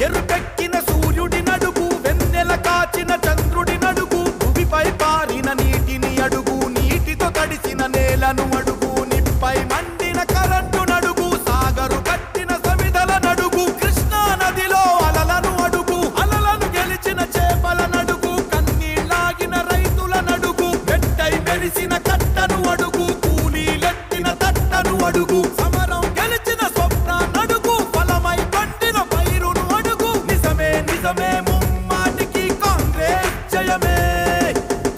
ఎరుపెక్కిన సూర్యుడి నడుగు, వెన్నెల కాచిన చంద్రుడి నడుగు, భూమిపై పారిన నీటిని అడుగు, నీటితో తడిసిన నేలను అడుగు, నిప్పై మండిన కరెంటు నడుగు, సాగరు కట్టిన సమిధల నడుగు, కృష్ణా నదిలో అలలను అడుగు, అలలను గెలిచిన చేపల నడుగు, కన్నీళ్ళాగిన రైతుల నడుగు, వెట్టై మెరిసిన కట్టను అడుగు, కూలీలెత్తిన తట్టను అడుగు, సమరం గెలిచిన స్వప్న నడుగు, ఫలమై పండిన పైరును అడుగు. నిజమే నిజమే ముమ్మాటికి కాంగ్రెస్ జయమే,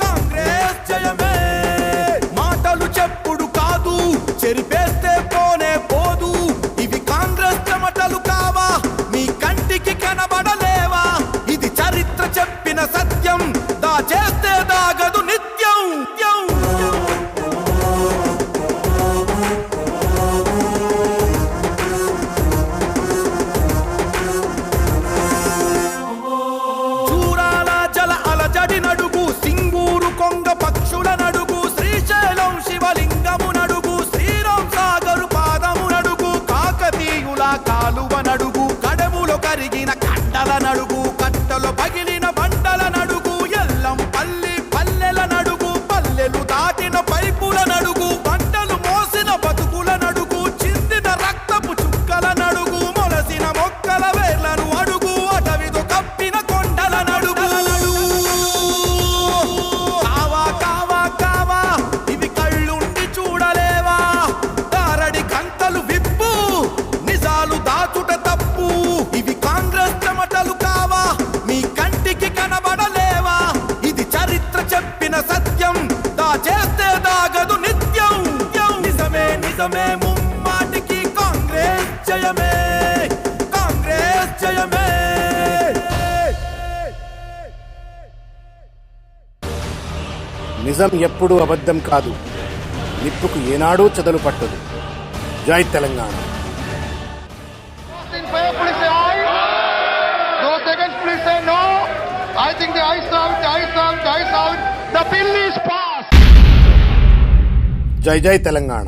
కాంగ్రెస్ జయమే. మాటలు చెప్పుడు కాదు, చెరిపేస్తే పోనే పోదు, ఇవి కాంగ్రెస్ చెమటలు కావా, మీ కంటికి కనబడలేవా, ఇది చరిత్ర చెప్పిన సత్యం, దాచేస్తే దాగదు నిత్యం. చూరాల జల అలజడి నడుగు, సింగూరు కొంగ పక్షుల నడుగు, శ్రీశైలం శివలింగము నడుగు, శ్రీరామ్ సాగరు పాదము నడుగు, కాకతీయుల కాలువ నడుగు, కడములో కరిగిన కండల నడుగు, కట్టలో పగిలిన బండల నడుగు, ఎల్లం పల్లి పల్లెల నడుగు, పల్లెలు దాటిన పైపుల నడుగు, పంటలు మోసిన బతుకుల నడుగు, చిందిన రక్తపు చుక్కల నడుగు, మొలసిన మొక్కల వేర్లను అడుగు, అటవితో కప్పిన కొండల నడుగు. కావా కావా కావా, ఇవి కళ్ళుండి చూడలేవా, దారడి కంతలు విప్పు, నిజాలు దాచుట తప్పు, ఇవి కాంగ్రెస్ చెమటలు కావా, మీ కంటికి కనబడలేవా, ఇది చరిత్ర చెప్పిన సత్యం, దాచేస్తే దాగదు నిత్యం. నిజమే నిజమే ముమ్మాటికి కాంగ్రెస్ జయమే, కాంగ్రెస్ జయమే. నిజం ఎప్పుడూ అబద్ధం కాదు, నిప్పుకు ఏనాడూ చెదలు పట్టదు. జై Telangana. In favor, please say aye. No seconds, please say no. I think the ayes out, the ayes out, the ayes out. The bill is passed. జై జై తెలంగాణ.